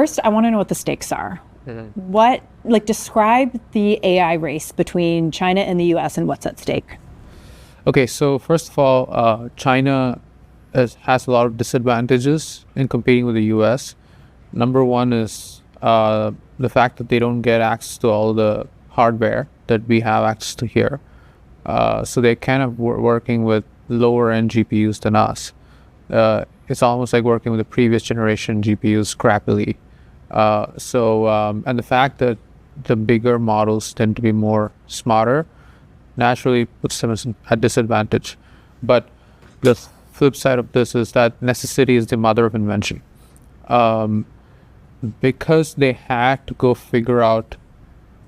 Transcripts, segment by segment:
first, I want to know what the stakes are. Describe the AI race between China and the US and what's at stake. Okay, so first of all, China has a lot of disadvantages in competing with the US. Number one is the fact that they don't get access to all the hardware that we have access to here. So they're kind of working with lower end GPUs than us. It's almost like working with the previous generation GPUs crappily. And the fact that the bigger models tend to be more smarter naturally puts them at disadvantage. But the flip side of this is that necessity is the mother of invention. Because they had to go figure out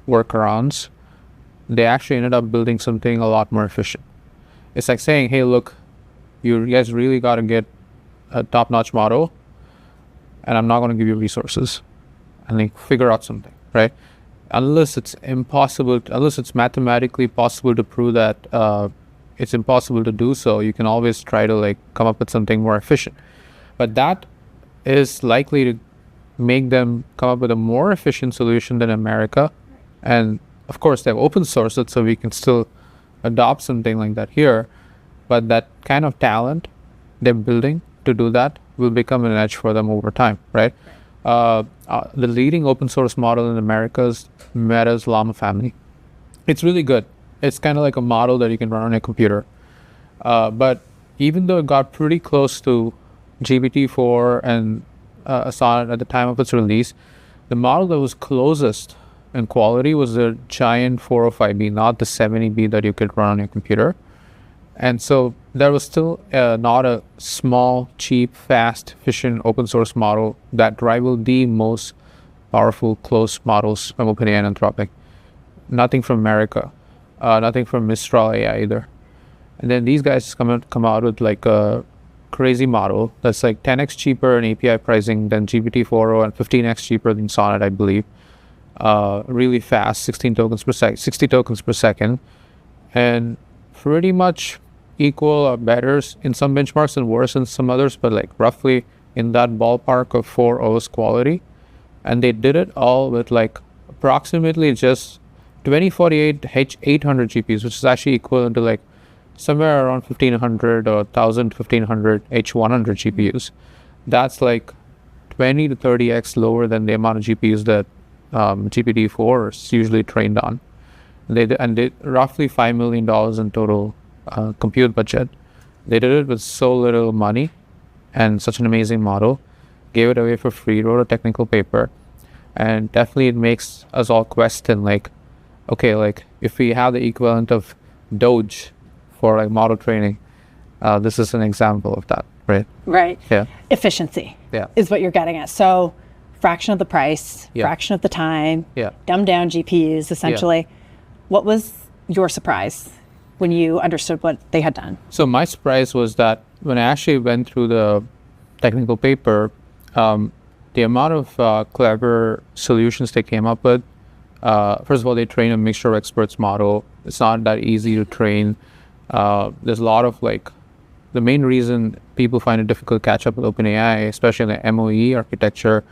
workarounds, they actually ended up building something a lot more efficient. It's like saying, hey, look, you guys really got to get a top-notch model, and I'm not going to give you resources, and then figure out something, right? Unless it's mathematically possible to prove that it's impossible to do so, you can always try to come up with something more efficient. But that is likely to make them come up with a more efficient solution than America. And of course, they've open sourced it, so we can still adopt something like that here. But that kind of talent they're building to do that will become an edge for them over time, right? The leading open source model in America is Meta's Llama family. It's really good. It's kind of like a model that you can run on a computer. But even though it got pretty close to GPT-4 and Sonnet at the time of its release, the model that was closest in quality was the giant 405B, not the 70B that you could run on your computer. And so there was still not a small, cheap, fast, efficient open source model that rivaled the most powerful closed models from OpenAI and Anthropic. Nothing from America, nothing from Mistral AI either. And then these guys come out with a crazy model that's 10x cheaper in API pricing than GPT-4o and 15x cheaper than Sonnet, I believe. Really fast, 60 tokens per second, and pretty much equal or better in some benchmarks and worse in some others, but roughly in that ballpark of 4O's quality. And they did it all with approximately just 2048 H800 GPUs, which is actually equivalent to somewhere around 1500 or 1500 H100 GPUs. That's 20 to 30x lower than the amount of GPUs that GPT-4 is usually trained on. They roughly $5 million in total compute budget. They did it with so little money and such an amazing model, gave it away for free, wrote a technical paper, and definitely it makes us all question if we have the equivalent of Doge for model training, this is an example of that, right? Right. Yeah. Efficiency. Yeah. Is what you're getting at. So fraction of the price, Yeah. fraction of the time, Yeah. dumbed down GPUs essentially. Yeah. What was your surprise when you understood what they had done? So my surprise was that when I actually went through the technical paper, the amount of clever solutions they came up with, first of all, they train a mixture of experts model. It's not that easy to train. There's a lot of the main reason people find it difficult to catch up with OpenAI, especially in the MOE architecture,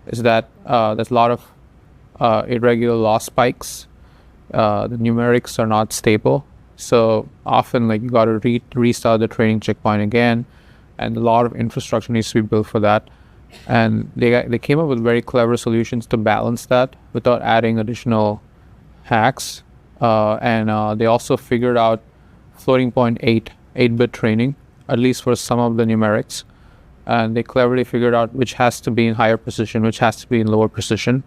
is that there's a lot of irregular loss spikes. The numerics are not stable. So often you got to restart the training checkpoint again, and a lot of infrastructure needs to be built for that. And they came up with very clever solutions to balance that without adding additional hacks. And they also figured out floating point 8-bit training, at least for some of the numerics. And they cleverly figured out which has to be in higher precision, which has to be in lower precision.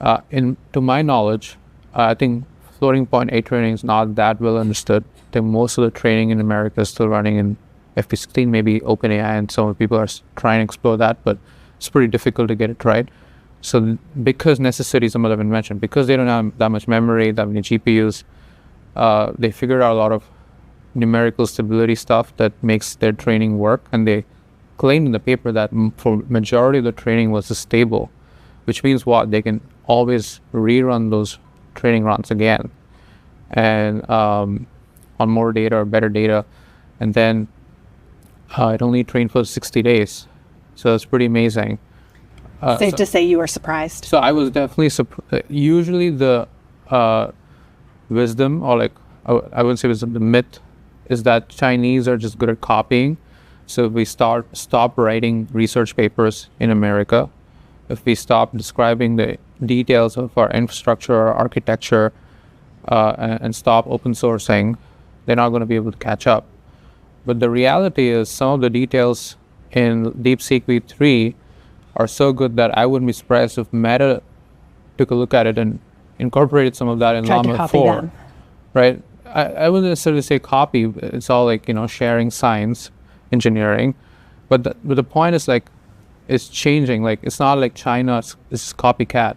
To my knowledge, I think floating point 8 training is not that well understood. I think most of the training in America is still running in FP16, maybe OpenAI, and some people are trying to explore that, but it's pretty difficult to get it right. So because necessity is a mother of invention, because they don't have that much memory, that many GPUs, they figured out a lot of numerical stability stuff that makes their training work. And they claimed in the paper that for majority of the training was stable, which means what? They can always rerun those training runs again and on more data or better data. And then it only trained for 60 days. So it's pretty amazing. Safe to say you were surprised. So I was definitely usually the wisdom, or like I wouldn't say wisdom, the myth is that Chinese are just good at copying. So if we stop writing research papers in America, if we stop describing the details of our infrastructure or architecture, and stop open sourcing, they're not going to be able to catch up. But the reality is some of the details in DeepSeek v3 are so good that I wouldn't be surprised if Meta took a look at it and incorporated some of that in Tried to Llama copy 4. them. Right? I wouldn't necessarily say copy. It's all like, sharing science, engineering. But the point is like, it's changing. Like, it's not like China is copycat.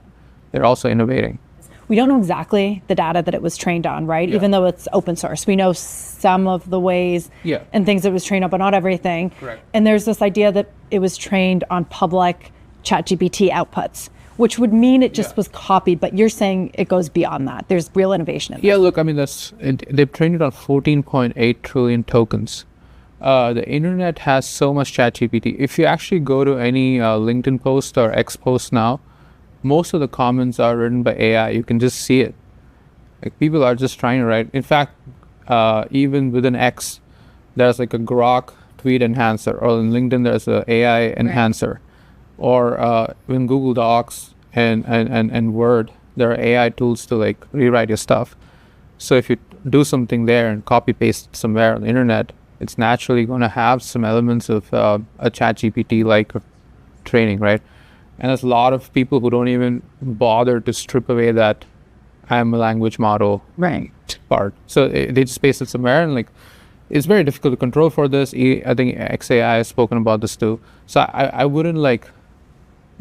They're also innovating. We don't know exactly the data that it was trained on, right? Yeah. Even though it's open source. We know some of the ways and things it was trained on, but not everything. Correct. And there's this idea that it was trained on public ChatGPT outputs, which would mean it just was copied, but you're saying it goes beyond that. There's real innovation in that. Yeah, look, I mean, they've trained it on 14.8 trillion tokens. The internet has so much ChatGPT. If you actually go to any LinkedIn post or X post now, most of the comments are written by AI. You can just see it. Like, people are just trying to write. In fact, even within X, there's like a Grok tweet enhancer, or in LinkedIn there's a AI enhancer, or in Google Docs and Word, there are AI tools to like rewrite your stuff. So if you do something there and copy paste it somewhere on the internet, it's naturally going to have some elements of a ChatGPT like training, right? And there's a lot of people who don't even bother to strip away that I'm a language model part. So they just paste it somewhere, and like, it's very difficult to control for this. I think XAI has spoken about this too. So I wouldn't like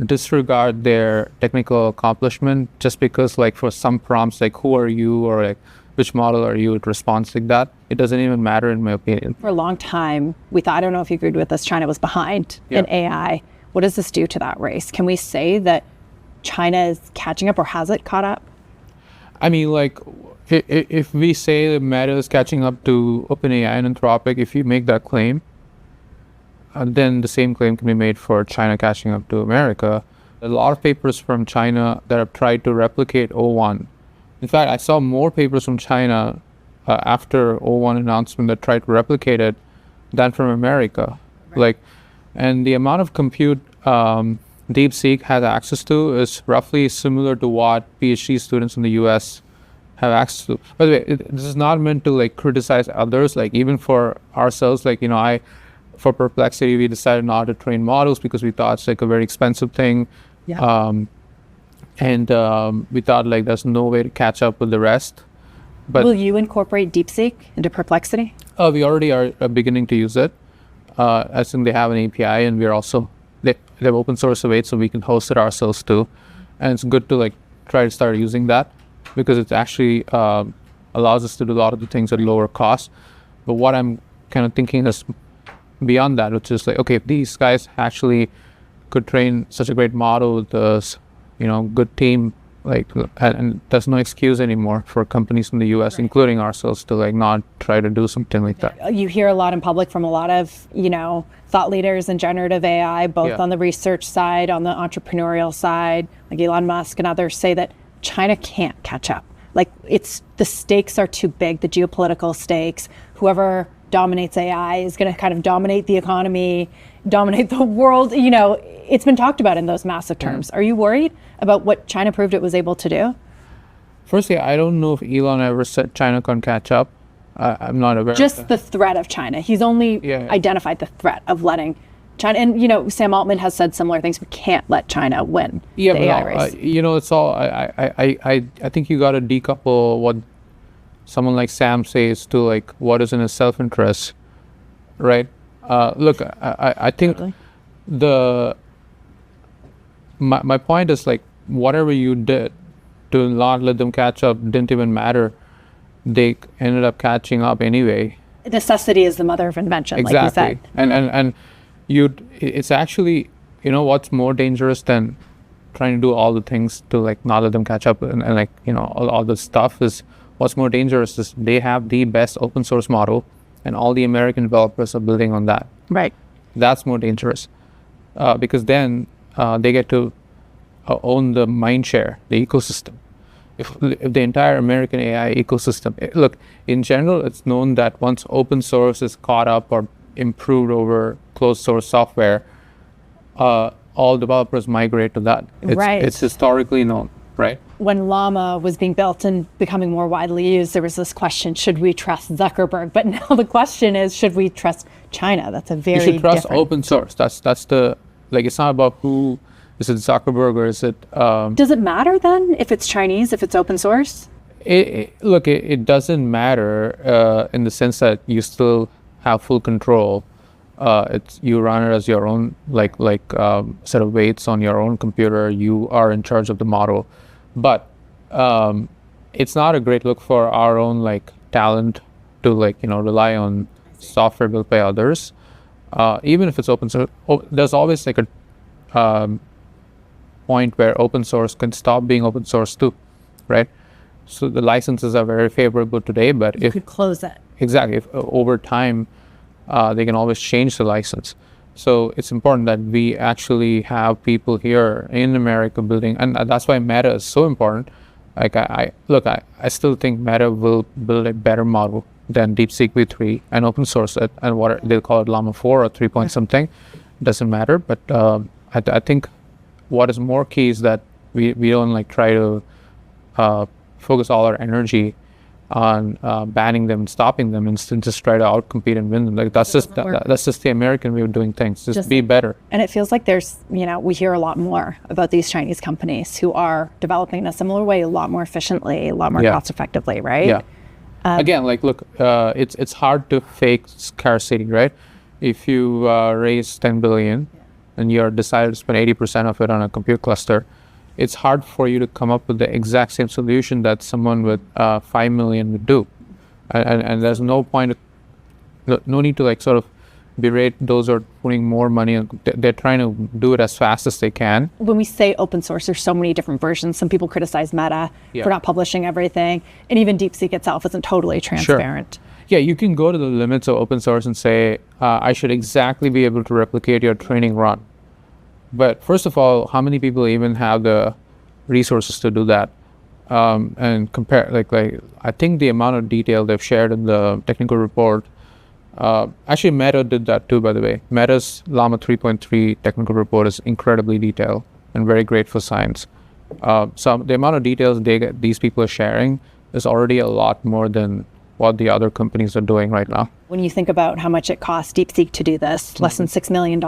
disregard their technical accomplishment just because like for some prompts, like who are you, or like which model are you, it responds like that. It doesn't even matter in my opinion. For a long time, we thought, I don't know if you agreed with this, China was behind in AI. What does this do to that race? Can we say that China is catching up, or has it caught up? I mean, like, if we say that Meta is catching up to OpenAI and Anthropic, if you make that claim, then the same claim can be made for China catching up to America. A lot of papers from China that have tried to replicate O1. In fact, I saw more papers from China after O1 announcement that tried to replicate it than from America. Like, and the amount of compute DeepSeek has access to is roughly similar to what PhD students in the US have access to. By the way, this is not meant to like criticize others. Like, even for ourselves, like, for Perplexity, we decided not to train models because we thought it's like a very expensive thing. And we thought like there's no way to catch up with the rest. But will you incorporate DeepSeek into Perplexity? We already are beginning to use it. I think they have an API, and we're also, they have open source away, so we can host it ourselves too. And it's good to like try to start using that, because it actually allows us to do a lot of the things at lower cost. But what I'm kind of thinking is beyond that, which is like, okay, if these guys actually could train such a great model with this, good team, like, and there's no excuse anymore for companies in the US, including ourselves, to like not try to do something like that. You hear a lot in public from a lot of, thought leaders in generative AI, both on the research side, on the entrepreneurial side, like Elon Musk and others, say that China can't catch up. Like, the stakes are too big, the geopolitical stakes. Whoever dominates AI is going to kind of dominate the economy, dominate the world. It's been talked about in those massive terms. Are you worried about what China proved it was able to do? Firstly, I don't know if Elon ever said China can't catch up. I'm not aware. Just the threat of China. He's only identified the threat of letting China. And, Sam Altman has said similar things. We can't let China win the AI race. It's all, I think you got to decouple what someone like Sam says to like what is in his self-interest, right? Look, I think my point is like, whatever you did to not let them catch up didn't even matter. They ended up catching up anyway. Necessity is the mother of invention, exactly. Like you said. And it's actually, what's more dangerous than trying to do all the things to like not let them catch up and like, all the stuff is, what's more dangerous is they have the best open source model and all the American developers are building on that. Right. That's more dangerous because then they get to own the mind share, the ecosystem. If the entire American AI ecosystem, look, in general, it's known that once open source is caught up or improved over closed source software, all developers migrate to that. It's historically known, right? When Llama was being built and becoming more widely used, there was this question, should we trust Zuckerberg? But now the question is, should we trust China? That's a very You should trust different... open source. That's the, like, it's not about who, is it Zuckerberg or is it... Does it matter then if it's Chinese, if it's open source? It doesn't matter in the sense that you still have full control. It's you run it as your own set of weights on your own computer. You are in charge of the model, but it's not a great look for our own talent to rely on software built by others. Even if it's open source, there's always a point where open source can stop being open source too, right? So the licenses are very favorable today, but you could close it. Exactly. If over time, they can always change the license. So it's important that we actually have people here in America building, and that's why Meta is so important. I still think Meta will build a better model than DeepSeek v3 and open source it, and what they'll call it Llama 4 or 3 point something. Doesn't matter. But I think what is more key is that we don't try to focus all our energy on banning them and stopping them, instead just try to outcompete and win them. That's just the American way of doing things. Just be better. And it feels like there's, we hear a lot more about these Chinese companies who are developing in a similar way, a lot more efficiently, a lot more cost effectively, right? Yeah. Again, look, it's hard to fake scarcity, right? If you raise 10 billion and you're decided to spend 80% of it on a compute cluster, it's hard for you to come up with the exact same solution that someone with 5 million would do. And there's no point, no need to sort of berate those who are putting more money on. They're trying to do it as fast as they can. When we say open source, there's so many different versions. Some people criticize Meta for not publishing everything. And even DeepSeek itself isn't totally transparent. Sure. Yeah, you can go to the limits of open source and say, I should exactly be able to replicate your training run. But first of all, how many people even have the resources to do that? And compare, I think the amount of detail they've shared in the technical report, actually Meta did that too, by the way. Meta's Llama 3.3 technical report is incredibly detailed and very great for science. So the amount of details these people are sharing is already a lot more than what the other companies are doing right now. When you think about how much it costs DeepSeek to do this, less than $6 million,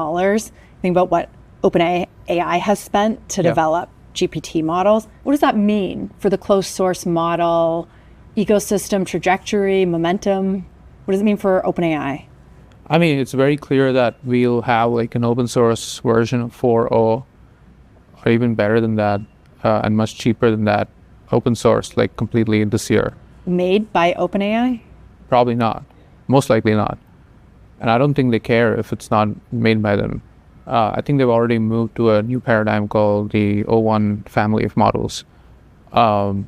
think about what OpenAI has spent to develop GPT models. What does that mean for the closed source model, ecosystem trajectory, momentum? What does it mean for OpenAI? I mean, it's very clear that we'll have an open source version of 4.0 or even better than that, and much cheaper than that, open source, completely this year. Made by OpenAI? Probably not. Most likely not. And I don't think they care if it's not made by them. I think they've already moved to a new paradigm called the O1 family of models. Look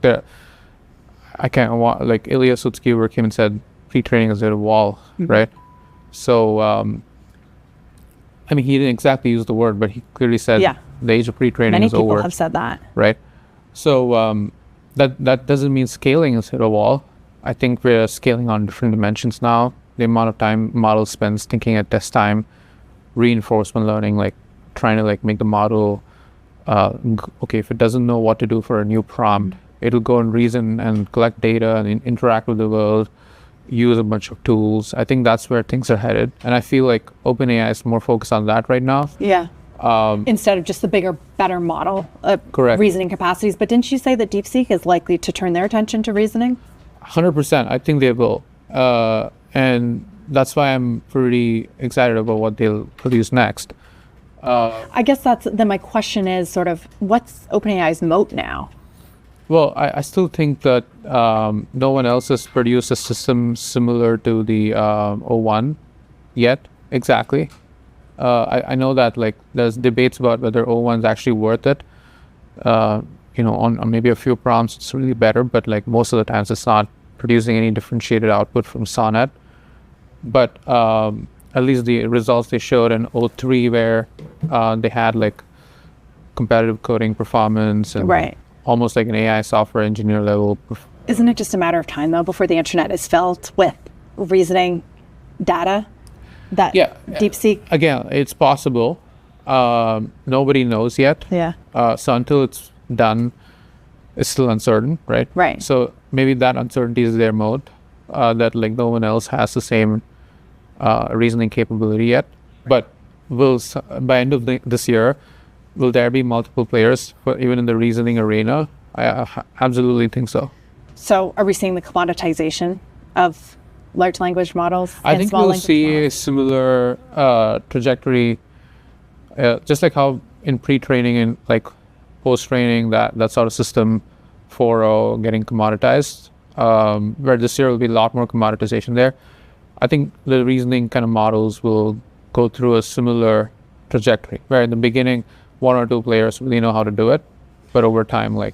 there, I can't, Ilya Sutskever came and said, pre-training is at a wall, right? So, I mean, he didn't exactly use the word, but he clearly said the age of pre-training is over. Many people have said that. Right? So, that doesn't mean scaling is at a wall. I think we're scaling on different dimensions now. The amount of time model spends thinking at test time, reinforcement learning, trying to make the model, okay, if it doesn't know what to do for a new prompt, it'll go and reason and collect data and interact with the world, use a bunch of tools. I think that's where things are headed. And I feel like OpenAI is more focused on that right now. Yeah. Instead of just the bigger, better model, correct, reasoning capacities. But didn't you say that DeepSeek is likely to turn their attention to reasoning? 100%. I think they will. And that's why I'm pretty excited about what they'll produce next. I guess then my question is sort of, what's OpenAI's moat now? Well, I still think that no one else has produced a system similar to the O1 yet, exactly. I know that there's debates about whether O1 is actually worth it. On maybe a few prompts it's really better, but most of the times it's not producing any differentiated output from Sonnet. But at least the results they showed in O3, where they had like competitive coding performance and almost like an AI software engineer level. Isn't it just a matter of time though before the internet is filled with reasoning data that DeepSeek? Again, it's possible. Nobody knows yet. So until it's done, it's still uncertain, right? Right. So maybe that uncertainty is their mode, that like no one else has the same reasoning capability yet. But by end of this year, will there be multiple players even in the reasoning arena? I absolutely think so. So are we seeing the commoditization of large language models? I think we'll see a similar trajectory, just like how in pre-training and like post-training, that sort of system 4.0 getting commoditized, where this year will be a lot more commoditization there. I think the reasoning kind of models will go through a similar trajectory, where in the beginning, one or two players really know how to do it, but over time, like...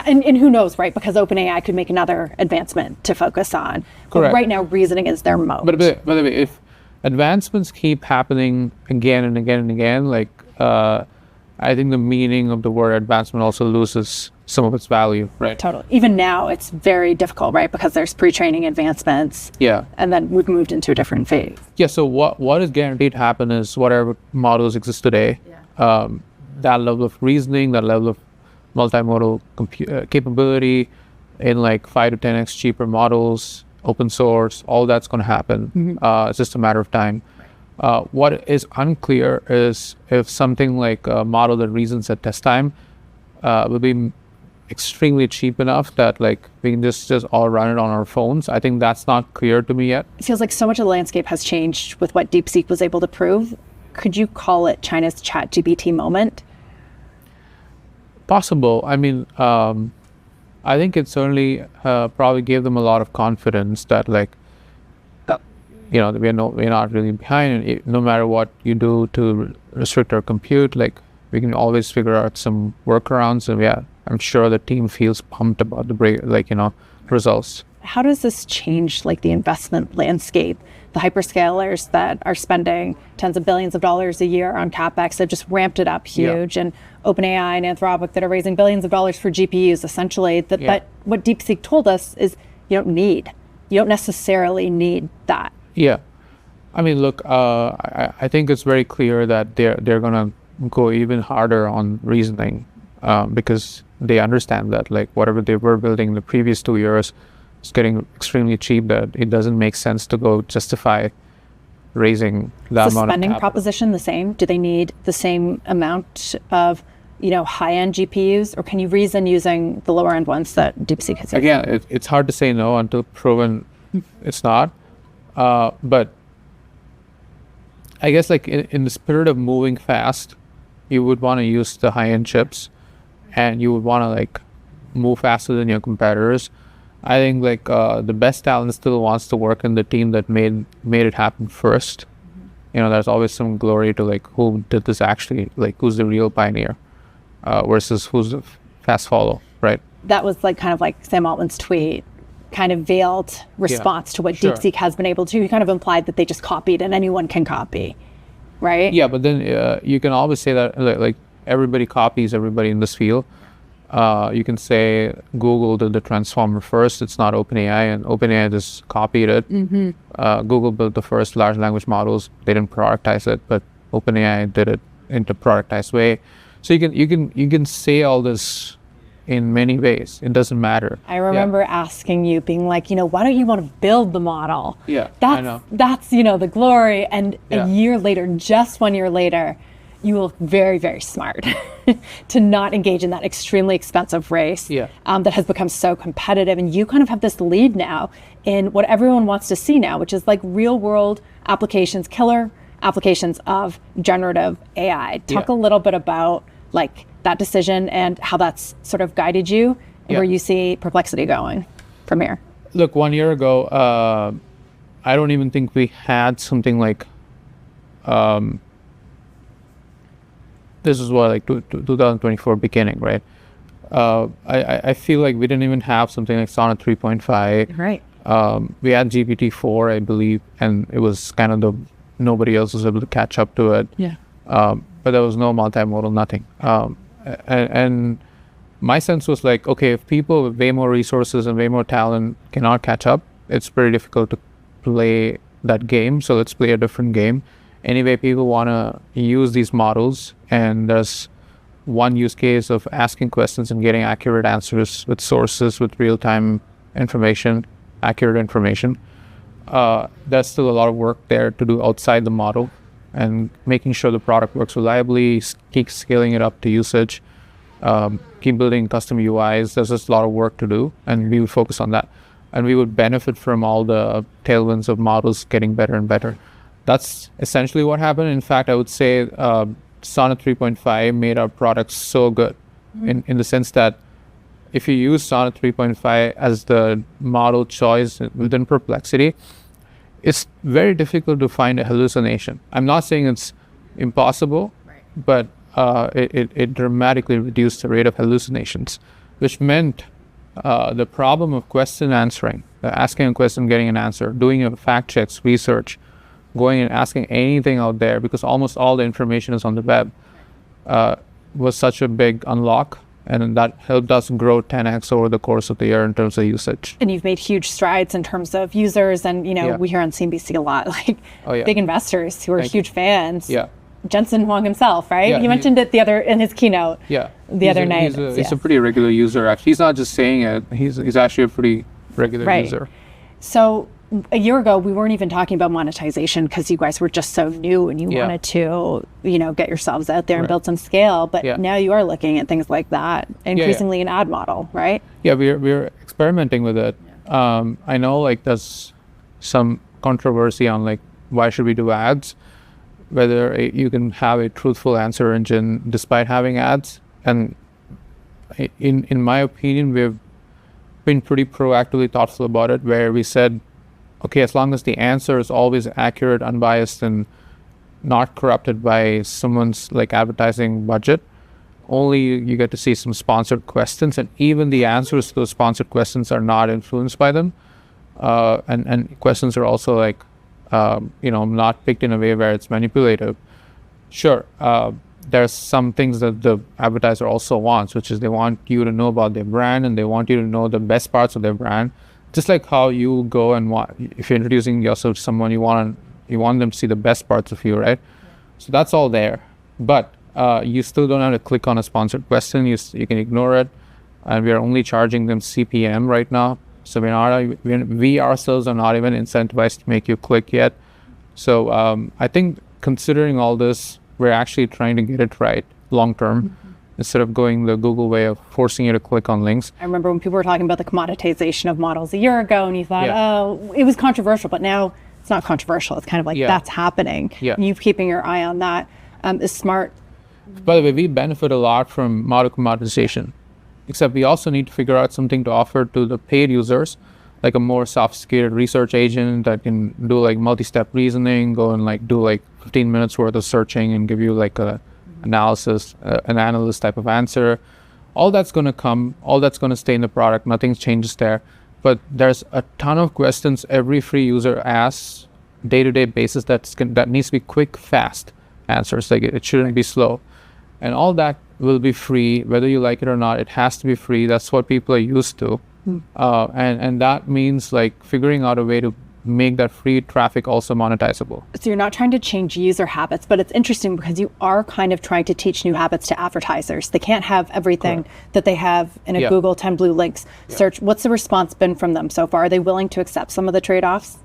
And who knows, right? Because OpenAI could make another advancement to focus on. But right now, reasoning is their mode. But by the way, if advancements keep happening again and again and again, like I think the meaning of the word advancement also loses some of its value, right? Totally. Even now, it's very difficult, right? Because there's pre-training advancements. And then we've moved into a different phase. So what is guaranteed to happen is whatever models exist today, that level of reasoning, that level of multimodal capability in like 5 to 10x cheaper models, open source, all that's going to happen. It's just a matter of time. What is unclear is if something like a model that reasons at test time will be extremely cheap enough that like we can just all run it on our phones. I think that's not clear to me yet. It feels like so much of the landscape has changed with what DeepSeek was able to prove. Could you call it China's ChatGPT moment? Possible. I mean, I think it certainly probably gave them a lot of confidence that like, we're not really behind, and no matter what you do to restrict our compute, like we can always figure out some workarounds. And I'm sure the team feels pumped about the results. How does this change like the investment landscape? The hyperscalers that are spending tens of billions of dollars a year on CapEx have just ramped it up huge, and OpenAI and Anthropic that are raising billions of dollars for GPUs, essentially. But what DeepSeek told us is you don't necessarily need that. I mean, look, I think it's very clear that they're gonna go even harder on reasoning, because they understand that like whatever they were building in the previous 2 years is getting extremely cheap, that it doesn't make sense to go justify raising that amount of capital. Is the spending proposition the same? Do they need the same amount of high-end GPUs, or can you reason using the lower-end ones that DeepSeek has used? Again, it's hard to say no until proven it's not. But I guess like in the spirit of moving fast, you would want to use the high-end chips, and you would want to like move faster than your competitors. I think like the best talent still wants to work in the team that made it happen first. There's always some glory to like who did this actually, like who's the real pioneer, versus who's the fast follow, right? That was like kind of like Sam Altman's tweet, kind of veiled response to what DeepSeek has been able to. He kind of implied that they just copied and anyone can copy, right? But then you can always say that like everybody copies everybody in this field. You can say Google did the transformer first. It's not OpenAI, and OpenAI just copied it. Google built the first large language models. They didn't productize it, but OpenAI did it in a productized way. So you can say all this in many ways. It doesn't matter. I remember asking you, being like, why don't you want to build the model? I know. That's the glory. And a year later, just 1 year later, you look very, very smart to not engage in that extremely expensive race that has become so competitive. And you kind of have this lead now in what everyone wants to see now, which is like real world applications, killer applications of generative AI. Talk a little bit about like that decision and how that's sort of guided you and where you see Perplexity going from here. Look, 1 year ago, I don't even think we had something like, this is what like 2024 beginning, right? I feel like we didn't even have something like Sonnet 3.5. Right. We had GPT-4, I believe, and it was kind of the nobody else was able to catch up to it. Yeah. But there was no multimodal, nothing. And my sense was like, okay, if people with way more resources and way more talent cannot catch up, it's pretty difficult to play that game. So let's play a different game. Anyway, people want to use these models, and there's one use case of asking questions and getting accurate answers with sources, with real-time information, accurate information. There's still a lot of work there to do outside the model, and making sure the product works reliably, keep scaling it up to usage, keep building custom UIs. There's just a lot of work to do, and we would focus on that. And we would benefit from all the tailwinds of models getting better and better. That's essentially what happened. In fact, I would say Sonnet 3.5 made our product so good in the sense that if you use Sonnet 3.5 as the model choice within Perplexity, it's very difficult to find a hallucination. I'm not saying it's impossible, but it dramatically reduced the rate of hallucinations, which meant the problem of question answering, asking a question, getting an answer, doing a fact checks, research, going and asking anything out there, because almost all the information is on the web, was such a big unlock. And that helped us grow 10x over the course of the year in terms of usage. And you've made huge strides in terms of users. And, we hear on CNBC a lot, like big investors who are huge fans. Yeah. Jensen Huang himself, right? Yeah, he mentioned it in his keynote the other night. He's a pretty regular user, actually. He's not just saying it. He's actually a pretty regular user. So a year ago, we weren't even talking about monetization because you guys were just so new and you wanted to, get yourselves out there and build some scale. But now you are looking at things like that, increasingly an ad model, right? Yeah, we're experimenting with it. I know there's some controversy on why should we do ads, whether you can have a truthful answer engine despite having ads. And in my opinion, we've been pretty proactively thoughtful about it, where we said, okay, as long as the answer is always accurate, unbiased, and not corrupted by someone's advertising budget, only you get to see some sponsored questions, and even the answers to those sponsored questions are not influenced by them. And questions are also not picked in a way where it's manipulative. Sure, there's some things that the advertiser also wants, which is they want you to know about their brand, and they want you to know the best parts of their brand. Just like how you go and if you're introducing yourself to someone, you want them to see the best parts of you, right? So that's all there. But you still don't have to click on a sponsored question. You can ignore it. And we are only charging them CPM right now. So we ourselves are not even incentivized to make you click yet. So I think considering all this, we're actually trying to get it right long term. Instead of going the Google way of forcing you to click on links. I remember when people were talking about the commoditization of models a year ago, and you thought, oh, it was controversial, but now it's not controversial. It's kind of that's happening. Yeah. And you keeping your eye on that is smart. By the way, we benefit a lot from model commoditization, except we also need to figure out something to offer to the paid users, like a more sophisticated research agent that can do multi-step reasoning, go and do 15 minutes worth of searching and give you a analysis, an analyst type of answer. All that's going to come, all that's going to stay in the product. Nothing changes there. But there's a ton of questions every free user asks day-to-day basis that needs to be quick, fast answers. It shouldn't be slow. And all that will be free, whether you like it or not. It has to be free. That's what people are used to. And that means figuring out a way to make that free traffic also monetizable. So you're not trying to change user habits, but it's interesting because you are kind of trying to teach new habits to advertisers. They can't have everything that they have in a Google 10 blue links search. What's the response been from them so far? Are they willing to accept some of the trade-offs?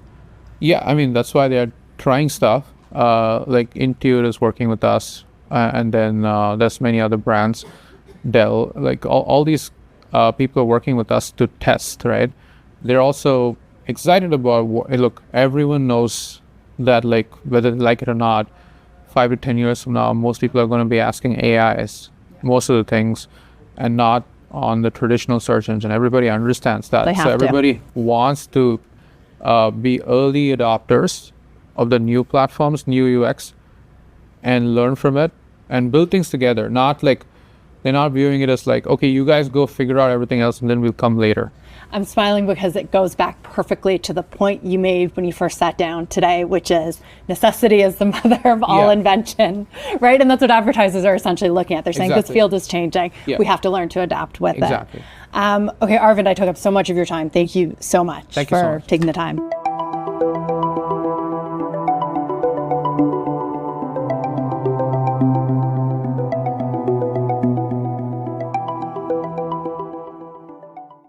Yeah, I mean, that's why they're trying stuff. Intuit is working with us, and then there's many other brands. Dell, all these people are working with us to test, right? They're also excited about look, everyone knows that whether they like it or not, 5 to 10 years from now, most people are going to be asking AIs most of the things, and not on the traditional search engine. Everybody understands that. So everybody wants to be early adopters of the new platforms, new UX, and learn from it and build things together. Not They're not viewing it as like, okay, you guys go figure out everything else and then we'll come later. I'm smiling because it goes back perfectly to the point you made when you first sat down today, which is necessity is the mother of all invention, right? And that's what advertisers are essentially looking at. They're saying this field is changing. We have to learn to adapt with it. Okay, Aravind, I took up so much of your time. Thank you so much for taking the time.